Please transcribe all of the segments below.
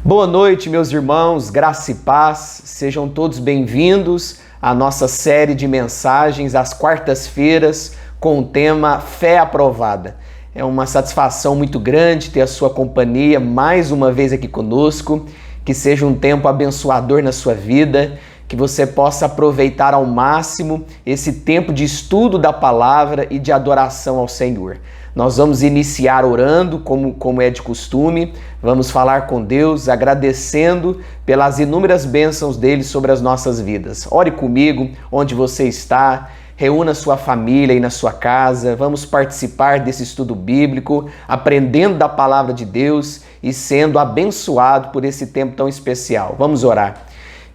Boa noite, meus irmãos, graça e paz, sejam todos bem-vindos à nossa série de mensagens às quartas-feiras com o tema Fé Aprovada. É uma satisfação muito grande ter a sua companhia mais uma vez aqui conosco, que seja um tempo abençoador na sua vida, que você possa aproveitar ao máximo esse tempo de estudo da palavra e de adoração ao Senhor. Nós vamos iniciar orando, como é de costume, vamos falar com Deus, agradecendo pelas inúmeras bênçãos dele sobre as nossas vidas. Ore comigo, onde você está, reúna sua família aí na sua casa, vamos participar desse estudo bíblico, aprendendo da palavra de Deus e sendo abençoado por esse tempo tão especial. Vamos orar.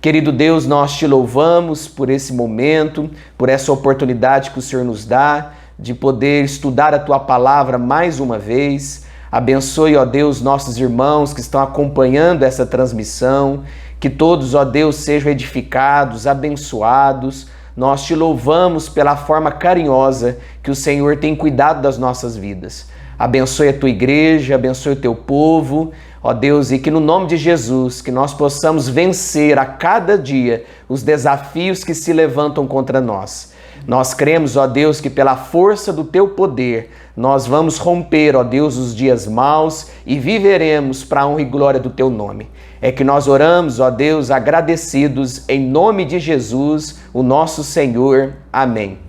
Querido Deus, nós te louvamos por esse momento, por essa oportunidade que o Senhor nos dá de poder estudar a Tua Palavra mais uma vez. Abençoe, ó Deus, nossos irmãos que estão acompanhando essa transmissão, que todos, ó Deus, sejam edificados, abençoados. Nós te louvamos pela forma carinhosa que o Senhor tem cuidado das nossas vidas. Abençoe a Tua igreja, abençoe o Teu povo, ó Deus, e que no nome de Jesus, que nós possamos vencer a cada dia os desafios que se levantam contra nós. Nós cremos, ó Deus, que pela força do Teu poder, nós vamos romper, ó Deus, os dias maus e viveremos para a honra e glória do Teu nome. É que nós oramos, ó Deus, agradecidos em nome de Jesus, o nosso Senhor. Amém.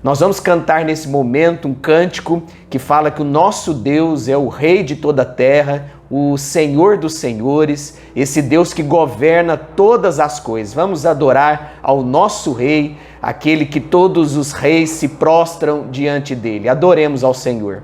Nós vamos cantar nesse momento um cântico que fala que o nosso Deus é o Rei de toda a terra, o Senhor dos senhores, esse Deus que governa todas as coisas. Vamos adorar ao nosso Rei, aquele que todos os reis se prostram diante dele. Adoremos ao Senhor.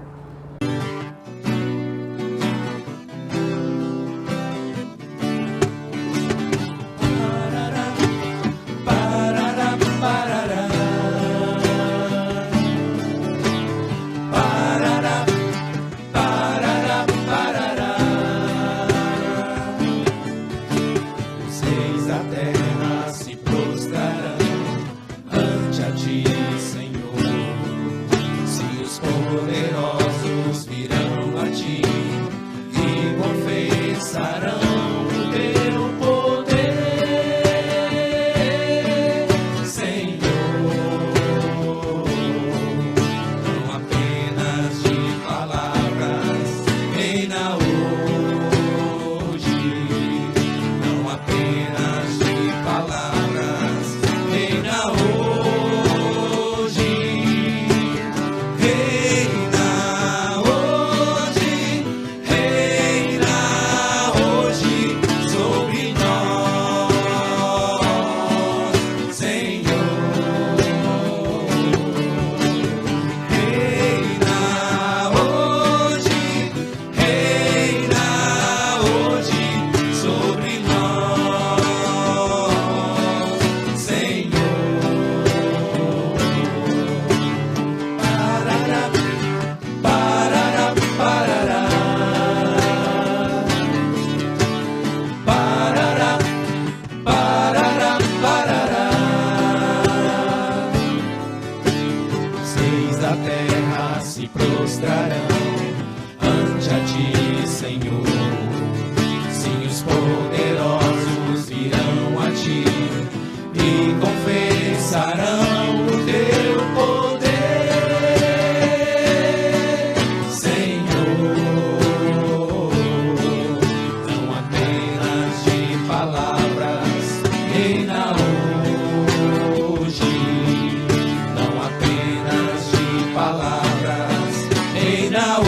Reina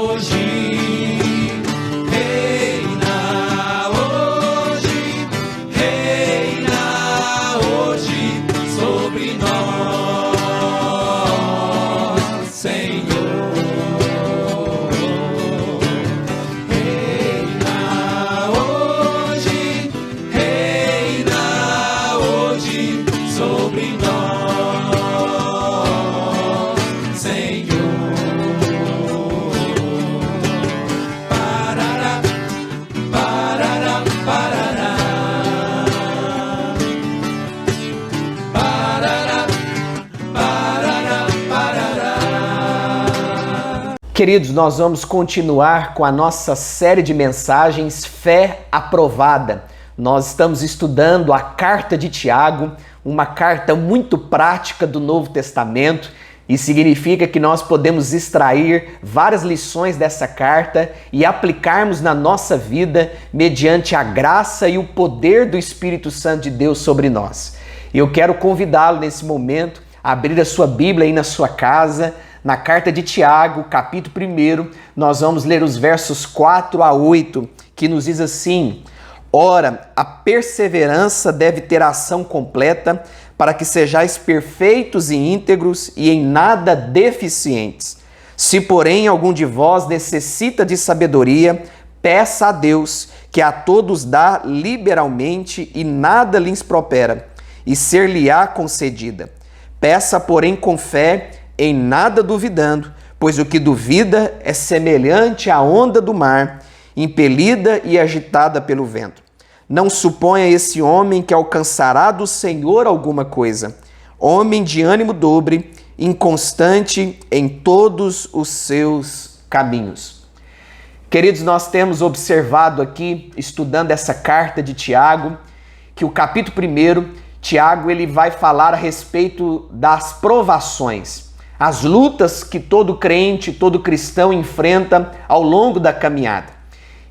hoje, reina Queridos, nós vamos continuar com a nossa série de mensagens Fé Aprovada. Nós estamos estudando a carta de Tiago, uma carta muito prática do Novo Testamento, e significa que nós podemos extrair várias lições dessa carta e aplicarmos na nossa vida mediante a graça e o poder do Espírito Santo de Deus sobre nós. Eu quero convidá-lo nesse momento a abrir a sua Bíblia aí na sua casa. Na carta de Tiago, capítulo 1, nós vamos ler os versos 4 a 8, que nos diz assim: Ora, a perseverança deve ter ação completa, para que sejais perfeitos e íntegros e em nada deficientes. Se, porém, algum de vós necessita de sabedoria, peça a Deus, que a todos dá liberalmente e nada lhes impropera, e ser-lhe-á concedida. Peça, porém, com fé, em nada duvidando, pois o que duvida é semelhante à onda do mar, impelida e agitada pelo vento. Não suponha esse homem que alcançará do Senhor alguma coisa. Homem de ânimo dobre, inconstante em todos os seus caminhos. Queridos, nós temos observado aqui, estudando essa carta de Tiago, que o capítulo 1, Tiago ele vai falar a respeito das provações, as lutas que todo crente, todo cristão enfrenta ao longo da caminhada.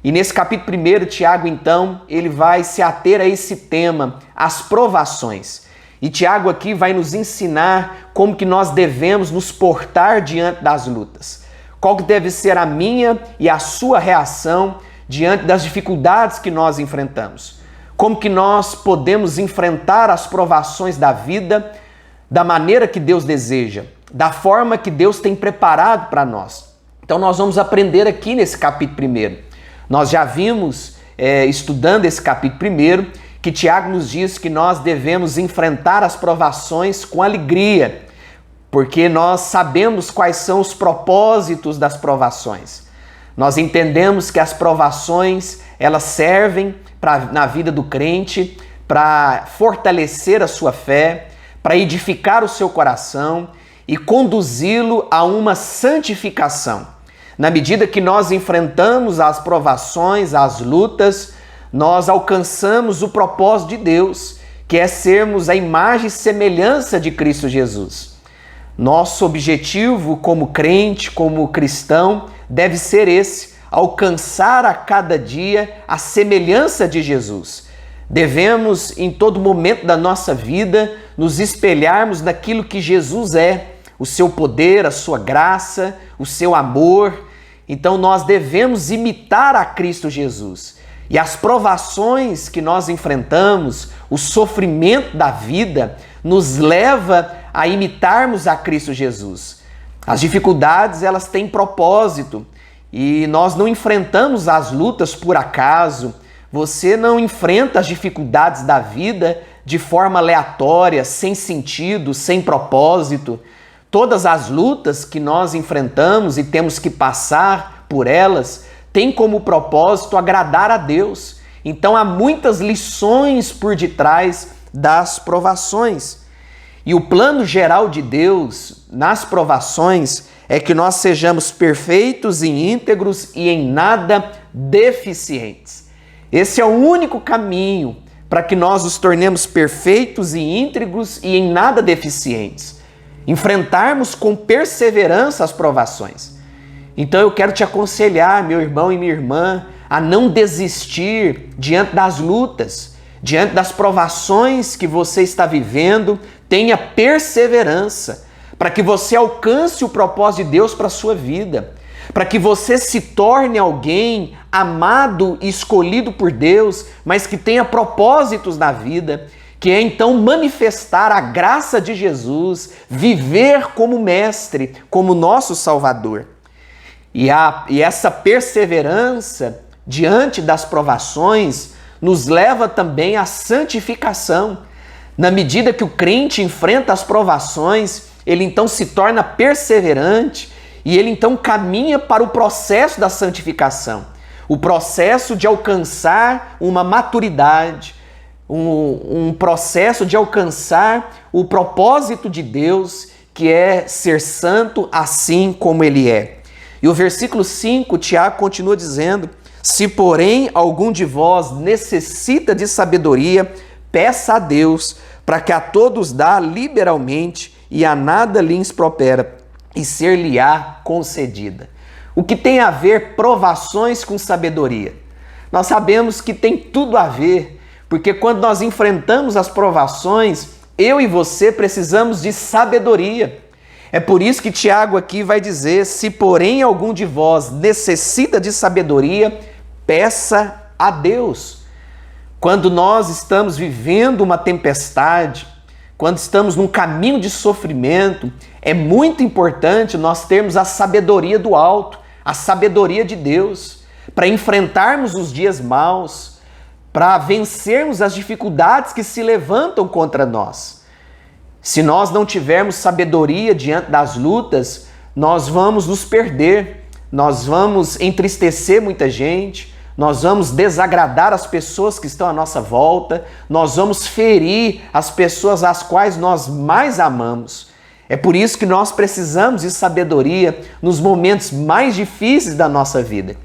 E nesse capítulo 1, Tiago, então, ele vai se ater a esse tema, as provações. E Tiago aqui vai nos ensinar como que nós devemos nos portar diante das lutas. Qual que deve ser a minha e a sua reação diante das dificuldades que nós enfrentamos. Como que nós podemos enfrentar as provações da vida da maneira que Deus deseja, da forma que Deus tem preparado para nós. Então nós vamos aprender aqui nesse capítulo 1. Nós já vimos, estudando esse capítulo 1, que Tiago nos diz que nós devemos enfrentar as provações com alegria, porque nós sabemos quais são os propósitos das provações. Nós entendemos que as provações, elas servem na vida do crente para fortalecer a sua fé, para edificar o seu coração e conduzi-lo a uma santificação. Na medida que nós enfrentamos as provações, as lutas, nós alcançamos o propósito de Deus, que é sermos a imagem e semelhança de Cristo Jesus. Nosso objetivo como crente, como cristão, deve ser esse: alcançar a cada dia a semelhança de Jesus. Devemos, em todo momento da nossa vida, nos espelharmos naquilo que Jesus é, o seu poder, a sua graça, o seu amor. Então nós devemos imitar a Cristo Jesus. E as provações que nós enfrentamos, o sofrimento da vida, nos leva a imitarmos a Cristo Jesus. As dificuldades, elas têm propósito e nós não enfrentamos as lutas por acaso. Você não enfrenta as dificuldades da vida de forma aleatória, sem sentido, sem propósito. Todas as lutas que nós enfrentamos e temos que passar por elas têm como propósito agradar a Deus. Então há muitas lições por detrás das provações. E o plano geral de Deus nas provações é que nós sejamos perfeitos e íntegros e em nada deficientes. Esse é o único caminho para que nós nos tornemos perfeitos e íntegros e em nada deficientes. Enfrentarmos com perseverança as provações. Então eu quero te aconselhar, meu irmão e minha irmã, a não desistir diante das lutas, diante das provações que você está vivendo. Tenha perseverança para que você alcance o propósito de Deus para a sua vida, para que você se torne alguém amado e escolhido por Deus, mas que tenha propósitos na vida, que é então manifestar a graça de Jesus, viver como mestre, como nosso Salvador. E essa perseverança diante das provações nos leva também à santificação. Na medida que o crente enfrenta as provações, ele então se torna perseverante e ele então caminha para o processo da santificação, o processo de alcançar uma maturidade, um processo de alcançar o propósito de Deus, que é ser santo assim como Ele é. E o versículo 5, Tiago continua dizendo: se porém algum de vós necessita de sabedoria, peça a Deus, para que a todos dá liberalmente e a nada lhes impropera, e ser-lhe-á concedida. O que tem a ver provações com sabedoria? Nós sabemos que tem tudo a ver, porque quando nós enfrentamos as provações, eu e você precisamos de sabedoria. É por isso que Tiago aqui vai dizer: se porém algum de vós necessita de sabedoria, peça a Deus. Quando nós estamos vivendo uma tempestade, quando estamos num caminho de sofrimento, é muito importante nós termos a sabedoria do alto, a sabedoria de Deus, para enfrentarmos os dias maus, para vencermos as dificuldades que se levantam contra nós. Se nós não tivermos sabedoria diante das lutas, nós vamos nos perder, nós vamos entristecer muita gente, nós vamos desagradar as pessoas que estão à nossa volta, nós vamos ferir as pessoas às quais nós mais amamos. É por isso que nós precisamos de sabedoria nos momentos mais difíceis da nossa vida.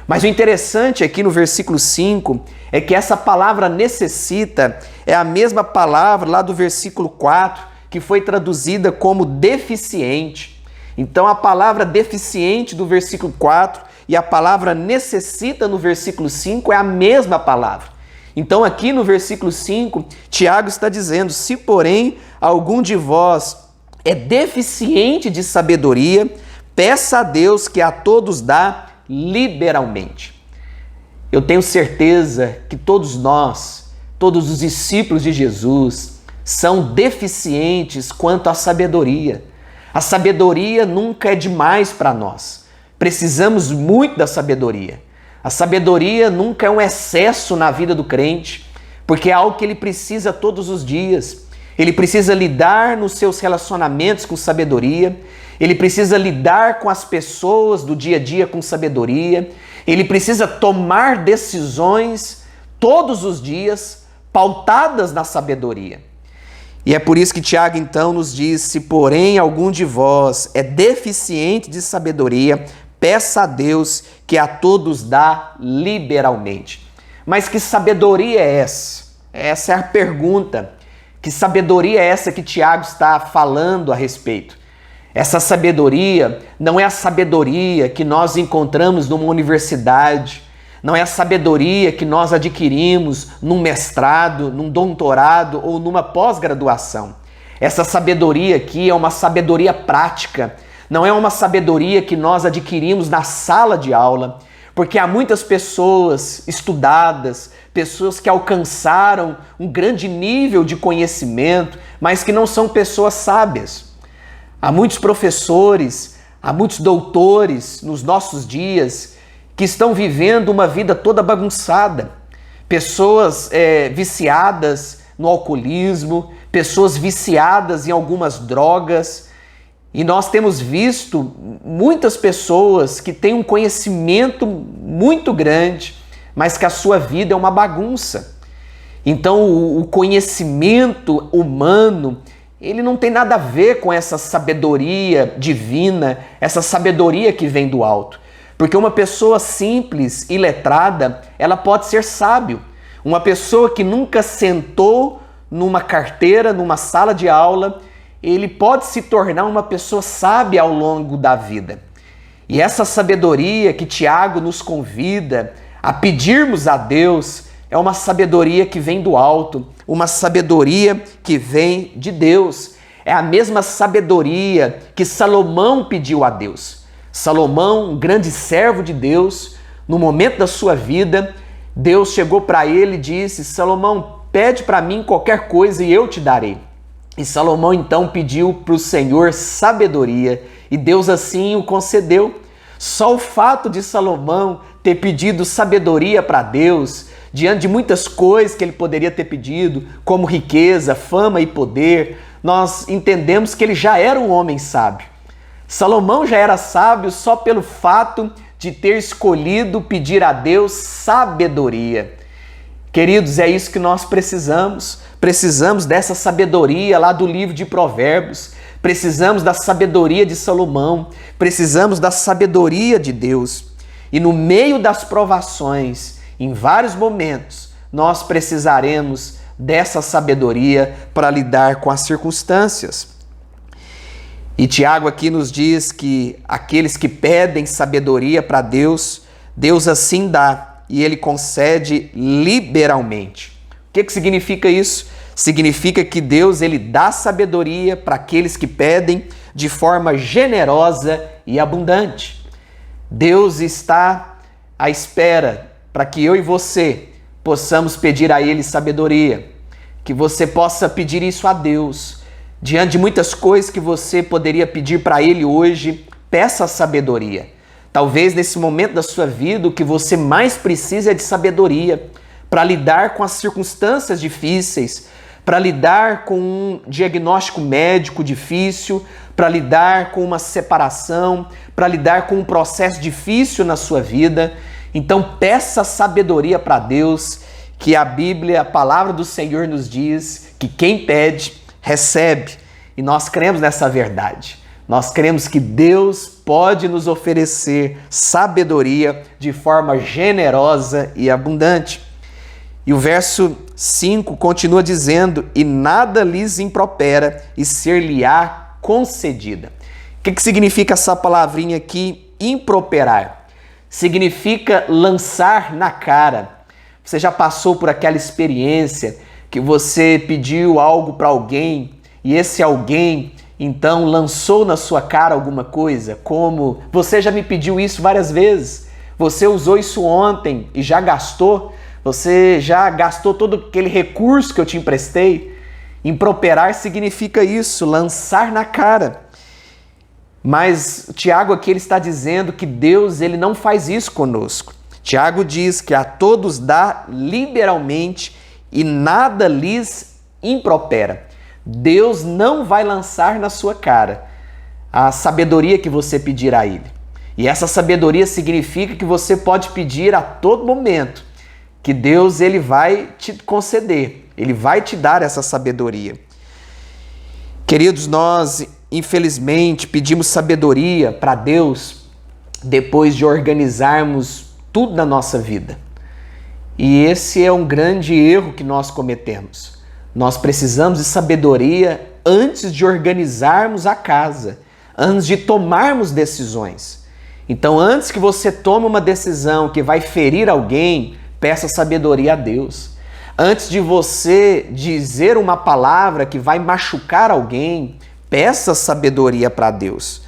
Mas o interessante aqui no versículo 5 é que essa palavra necessita é a mesma palavra lá do versículo 4, que foi traduzida como deficiente. Então a palavra deficiente do versículo 4 e a palavra necessita no versículo 5 é a mesma palavra. Então aqui no versículo 5, Tiago está dizendo: se porém algum de vós é deficiente de sabedoria, peça a Deus que a todos dá liberalmente. Eu tenho certeza que todos nós, todos os discípulos de Jesus, são deficientes quanto à sabedoria. A sabedoria nunca é demais para nós. Precisamos muito da sabedoria. A sabedoria nunca é um excesso na vida do crente, porque é algo que ele precisa todos os dias. Ele precisa lidar nos seus relacionamentos com sabedoria, ele precisa lidar com as pessoas do dia a dia com sabedoria, ele precisa tomar decisões todos os dias pautadas na sabedoria. E é por isso que Tiago então nos diz: se porém algum de vós é deficiente de sabedoria, peça a Deus que a todos dá liberalmente. Mas que sabedoria é essa? Essa é a pergunta. Que sabedoria é essa que Tiago está falando a respeito? Essa sabedoria não é a sabedoria que nós encontramos numa universidade, não é a sabedoria que nós adquirimos num mestrado, num doutorado ou numa pós-graduação. Essa sabedoria aqui é uma sabedoria prática, não é uma sabedoria que nós adquirimos na sala de aula, porque há muitas pessoas estudadas, pessoas que alcançaram um grande nível de conhecimento, mas que não são pessoas sábias. Há muitos professores, há muitos doutores nos nossos dias que estão vivendo uma vida toda bagunçada. Pessoas viciadas no alcoolismo, pessoas viciadas em algumas drogas. E nós temos visto muitas pessoas que têm um conhecimento muito grande, mas que a sua vida é uma bagunça. Então o conhecimento humano, ele não tem nada a ver com essa sabedoria divina, essa sabedoria que vem do alto. Porque uma pessoa simples e letrada, ela pode ser sábio. Uma pessoa que nunca sentou numa carteira, numa sala de aula, ele pode se tornar uma pessoa sábia ao longo da vida. E essa sabedoria que Tiago nos convida a pedirmos a Deus é uma sabedoria que vem do alto, uma sabedoria que vem de Deus. É a mesma sabedoria que Salomão pediu a Deus. Salomão, um grande servo de Deus, no momento da sua vida, Deus chegou para ele e disse: Salomão, pede para mim qualquer coisa e eu te darei. E Salomão então pediu para o Senhor sabedoria e Deus assim o concedeu. Só o fato de Salomão ter pedido sabedoria para Deus, diante de muitas coisas que ele poderia ter pedido, como riqueza, fama e poder, nós entendemos que ele já era um homem sábio. Salomão já era sábio só pelo fato de ter escolhido pedir a Deus sabedoria. Queridos, é isso que nós precisamos. Precisamos dessa sabedoria lá do livro de Provérbios. precisamos da sabedoria de Salomão, precisamos da sabedoria de Deus. E no meio das provações, em vários momentos, nós precisaremos dessa sabedoria para lidar com as circunstâncias. E Tiago aqui nos diz que aqueles que pedem sabedoria para Deus, Deus assim dá e Ele concede liberalmente. O que significa isso? Significa que Deus ele dá sabedoria para aqueles que pedem de forma generosa e abundante. Deus está à espera para que eu e você possamos pedir a Ele sabedoria, que você possa pedir isso a Deus. Diante de muitas coisas que você poderia pedir para Ele hoje, peça sabedoria. Talvez nesse momento da sua vida o que você mais precisa é de sabedoria para lidar com as circunstâncias difíceis, para lidar com um diagnóstico médico difícil, para lidar com uma separação, para lidar com um processo difícil na sua vida. Então peça sabedoria para Deus, que a Bíblia, a palavra do Senhor nos diz que quem pede, recebe. E nós cremos nessa verdade. Nós cremos que Deus pode nos oferecer sabedoria de forma generosa e abundante. E o verso 5 continua dizendo: e nada lhes impropera e ser-lhe-á concedida. O que significa essa palavrinha aqui, improperar? Significa lançar na cara. Você já passou por aquela experiência que você pediu algo para alguém e esse alguém então lançou na sua cara alguma coisa, como você já me pediu isso várias vezes, você usou isso ontem e já gastou, você já gastou todo aquele recurso que eu te emprestei. Improperar significa isso, lançar na cara. Mas Tiago aqui ele está dizendo que Deus ele não faz isso conosco. Tiago diz que a todos dá liberalmente e nada lhes impropera. Deus não vai lançar na sua cara a sabedoria que você pedir a Ele. E essa sabedoria significa que você pode pedir a todo momento, que Deus ele vai te conceder, Ele vai te dar essa sabedoria. Queridos, nós infelizmente pedimos sabedoria para Deus depois de organizarmos tudo na nossa vida. E esse é um grande erro que nós cometemos. Nós precisamos de sabedoria antes de organizarmos a casa, antes de tomarmos decisões. Então, antes que você tome uma decisão que vai ferir alguém, peça sabedoria a Deus. Antes de você dizer uma palavra que vai machucar alguém, peça sabedoria para Deus.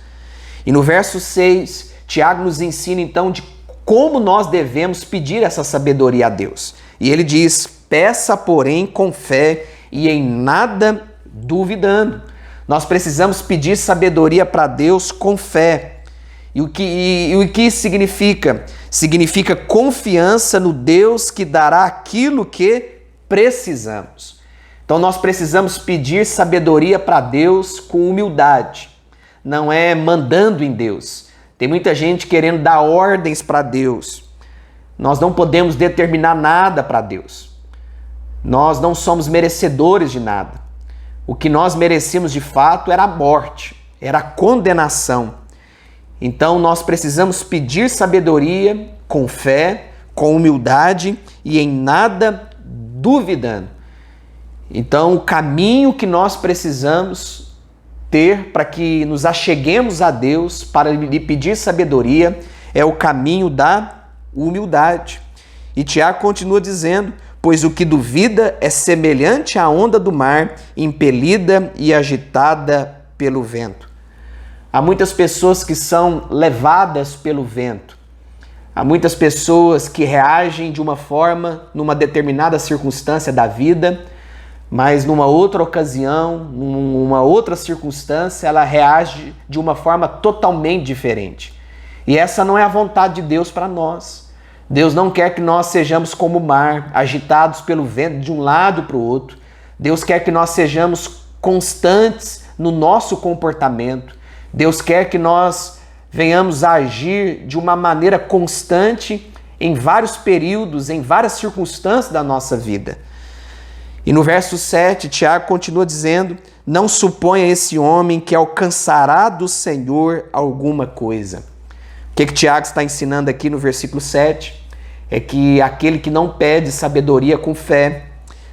E no verso 6, Tiago nos ensina então de como nós devemos pedir essa sabedoria a Deus. E ele diz: peça, porém, com fé e em nada duvidando. Nós precisamos pedir sabedoria para Deus com fé. E o que isso significa? Significa confiança no Deus que dará aquilo que precisamos. Então nós precisamos pedir sabedoria para Deus com humildade. Não é mandando em Deus. Tem muita gente querendo dar ordens para Deus. Nós não podemos determinar nada para Deus. Nós não somos merecedores de nada. O que nós merecíamos de fato era a morte, era a condenação. Então nós precisamos pedir sabedoria com fé, com humildade e em nada duvidando. Então o caminho que nós precisamos ter para que nos acheguemos a Deus, para lhe pedir sabedoria, é o caminho da humildade. E Tiago continua dizendo: pois o que duvida é semelhante à onda do mar, impelida e agitada pelo vento. Há muitas pessoas que são levadas pelo vento. Há muitas pessoas que reagem de uma forma numa determinada circunstância da vida, mas numa outra ocasião, numa outra circunstância, ela reage de uma forma totalmente diferente. E essa não é a vontade de Deus para nós. Deus não quer que nós sejamos como o mar, agitados pelo vento de um lado para o outro. Deus quer que nós sejamos constantes no nosso comportamento. Deus quer que nós venhamos a agir de uma maneira constante em vários períodos, em várias circunstâncias da nossa vida. E no verso 7, Tiago continua dizendo: não suponha esse homem que alcançará do Senhor alguma coisa. O que Tiago está ensinando aqui no versículo 7? É que aquele que não pede sabedoria com fé,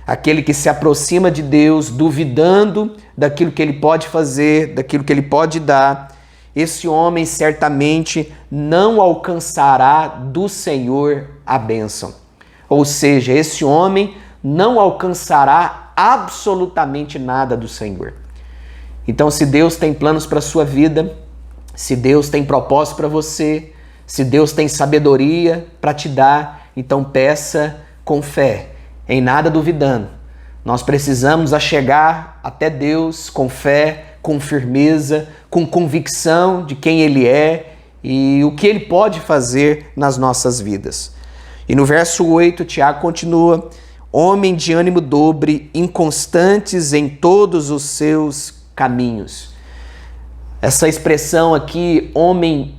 aquele que se aproxima de Deus duvidando daquilo que ele pode fazer, daquilo que ele pode dar, esse homem certamente não alcançará do Senhor a bênção. Ou seja, esse homem não alcançará absolutamente nada do Senhor. Então, se Deus tem planos para a sua vida, se Deus tem propósito para você, se Deus tem sabedoria para te dar, então peça com fé, em nada duvidando. Nós precisamos chegar até Deus com fé, com firmeza, com convicção de quem Ele é e o que Ele pode fazer nas nossas vidas. E no verso 8, Tiago continua: homem de ânimo dobre, inconstantes em todos os seus caminhos. Essa expressão aqui, homem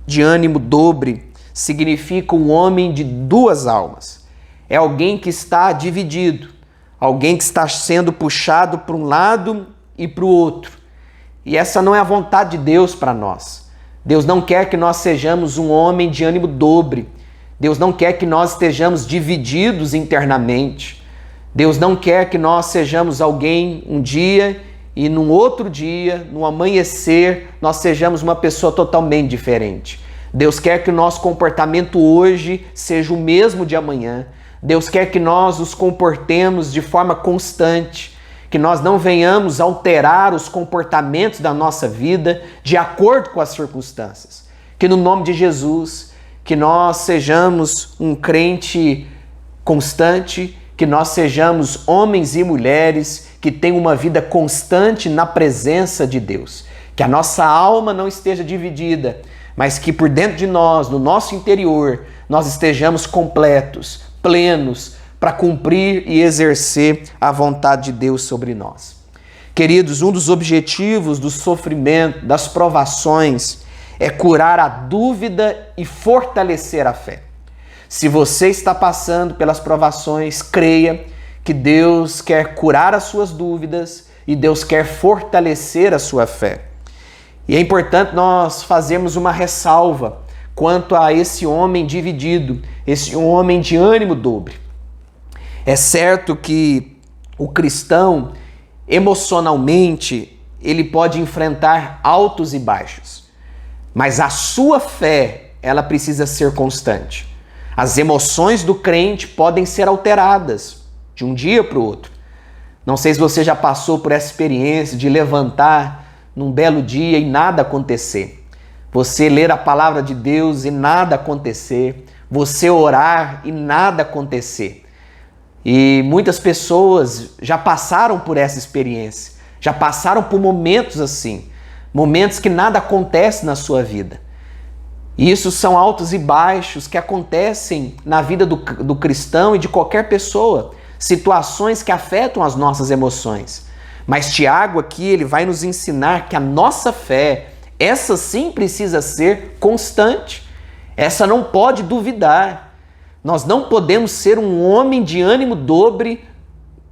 de ânimo dobre, significa um homem de duas almas. É alguém que está dividido, alguém que está sendo puxado para um lado e para o outro. E essa não é a vontade de Deus para nós. Deus não quer que nós sejamos um homem de ânimo dobre. Deus não quer que nós estejamos divididos internamente. Deus não quer que nós sejamos alguém um dia e num outro dia, no amanhecer, nós sejamos uma pessoa totalmente diferente. Deus quer que o nosso comportamento hoje seja o mesmo de amanhã. Deus quer que nós nos comportemos de forma constante, que nós não venhamos alterar os comportamentos da nossa vida de acordo com as circunstâncias. Que no nome de Jesus, que nós sejamos um crente constante, que nós sejamos homens e mulheres que tenham uma vida constante na presença de Deus. Que a nossa alma não esteja dividida, mas que por dentro de nós, no nosso interior, nós estejamos completos, plenos, para cumprir e exercer a vontade de Deus sobre nós. Queridos, um dos objetivos do sofrimento, das provações, é curar a dúvida e fortalecer a fé. Se você está passando pelas provações, creia que Deus quer curar as suas dúvidas e Deus quer fortalecer a sua fé. E é importante nós fazermos uma ressalva quanto a esse homem dividido, esse homem de ânimo dobre. É certo que o cristão, emocionalmente, ele pode enfrentar altos e baixos, mas a sua fé, ela precisa ser constante. As emoções do crente podem ser alteradas de um dia para o outro. Não sei se você já passou por essa experiência de levantar num belo dia e nada acontecer. Você ler a palavra de Deus e nada acontecer. Você orar e nada acontecer. E muitas pessoas já passaram por essa experiência. Já passaram por momentos assim. Momentos que nada acontece na sua vida. E isso são altos e baixos que acontecem na vida do cristão e de qualquer pessoa. Situações que afetam as nossas emoções. Mas Tiago aqui, ele vai nos ensinar que a nossa fé, essa sim precisa ser constante. Essa não pode duvidar. Nós não podemos ser um homem de ânimo dobre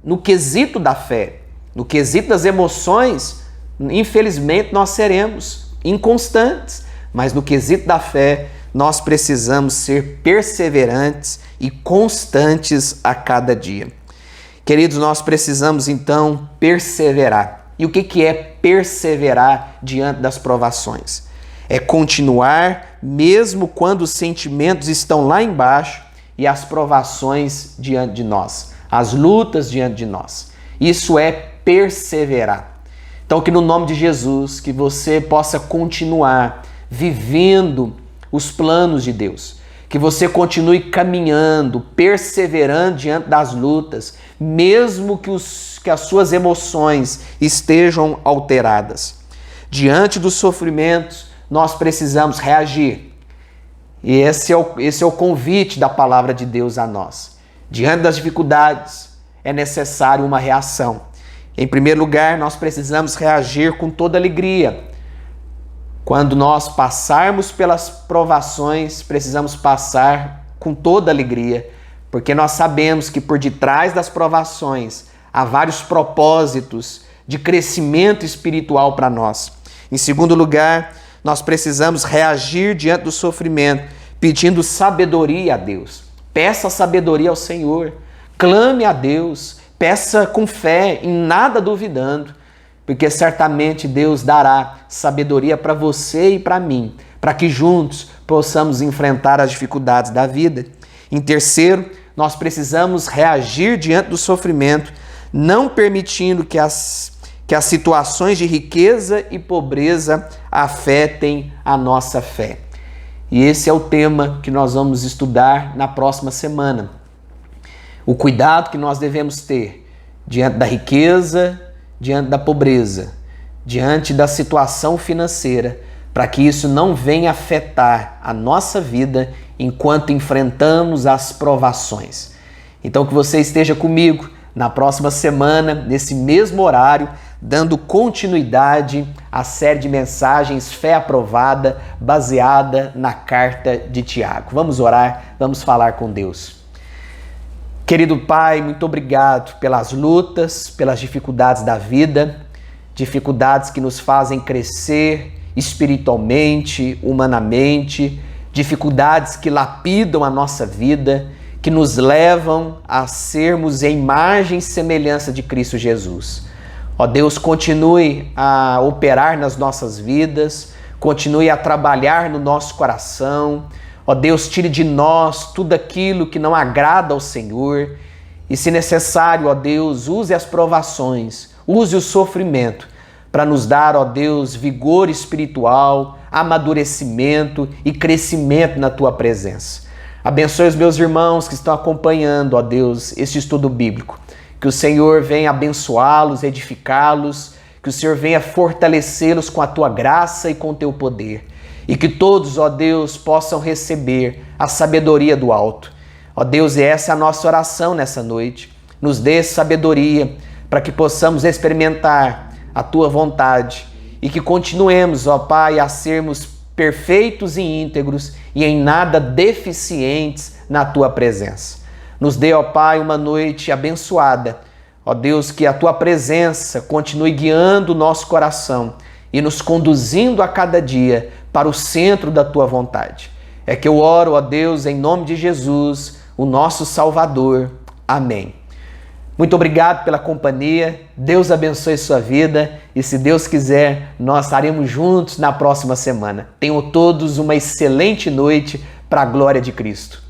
no quesito da fé. No quesito das emoções, infelizmente nós seremos inconstantes. Mas no quesito da fé, nós precisamos ser perseverantes e constantes a cada dia. Queridos, nós precisamos então perseverar. E o que é perseverar diante das provações? É continuar mesmo quando os sentimentos estão lá embaixo e as provações diante de nós, as lutas diante de nós. Isso é perseverar. Então que no nome de Jesus, que você possa continuar vivendo os planos de Deus. Que você continue caminhando, perseverando diante das lutas, mesmo que as suas emoções estejam alteradas. Diante dos sofrimentos, nós precisamos reagir. E esse é o convite da palavra de Deus a nós. Diante das dificuldades, é necessário uma reação. Em primeiro lugar, nós precisamos reagir com toda alegria. Quando nós passarmos pelas provações, precisamos passar com toda alegria, porque nós sabemos que por detrás das provações há vários propósitos de crescimento espiritual para nós. Em segundo lugar, nós precisamos reagir diante do sofrimento, pedindo sabedoria a Deus. Peça sabedoria ao Senhor, clame a Deus, peça com fé, em nada duvidando, porque certamente Deus dará sabedoria para você e para mim, para que juntos possamos enfrentar as dificuldades da vida. Em terceiro, nós precisamos reagir diante do sofrimento, não permitindo que as situações de riqueza e pobreza afetem a nossa fé. E esse é o tema que nós vamos estudar na próxima semana. O cuidado que nós devemos ter diante da riqueza, diante da pobreza, diante da situação financeira, para que isso não venha afetar a nossa vida enquanto enfrentamos as provações. Então que você esteja comigo na próxima semana, nesse mesmo horário, dando continuidade à série de mensagens Fé Aprovada, baseada na carta de Tiago. Vamos orar, vamos falar com Deus. Querido Pai, muito obrigado pelas lutas, pelas dificuldades da vida, dificuldades que nos fazem crescer espiritualmente, humanamente, dificuldades que lapidam a nossa vida, que nos levam a sermos em imagem e semelhança de Cristo Jesus. Ó Deus, continue a operar nas nossas vidas, continue a trabalhar no nosso coração. Ó Deus, tire de nós tudo aquilo que não agrada ao Senhor e, se necessário, ó Deus, use as provações, use o sofrimento para nos dar, ó Deus, vigor espiritual, amadurecimento e crescimento na Tua presença. Abençoe os meus irmãos que estão acompanhando, ó Deus, esse estudo bíblico. Que o Senhor venha abençoá-los, edificá-los, que o Senhor venha fortalecê-los com a Tua graça e com o Teu poder. E que todos, ó Deus, possam receber a sabedoria do alto. Ó Deus, e essa é a nossa oração nessa noite. Nos dê sabedoria para que possamos experimentar a Tua vontade e que continuemos, ó Pai, a sermos perfeitos e íntegros e em nada deficientes na Tua presença. Nos dê, ó Pai, uma noite abençoada. Ó Deus, que a Tua presença continue guiando o nosso coração e nos conduzindo a cada dia para o centro da Tua vontade. É que eu oro, ó Deus, em nome de Jesus, o nosso Salvador. Amém. Muito obrigado pela companhia, Deus abençoe sua vida e, se Deus quiser, nós estaremos juntos na próxima semana. Tenham todos uma excelente noite para a glória de Cristo.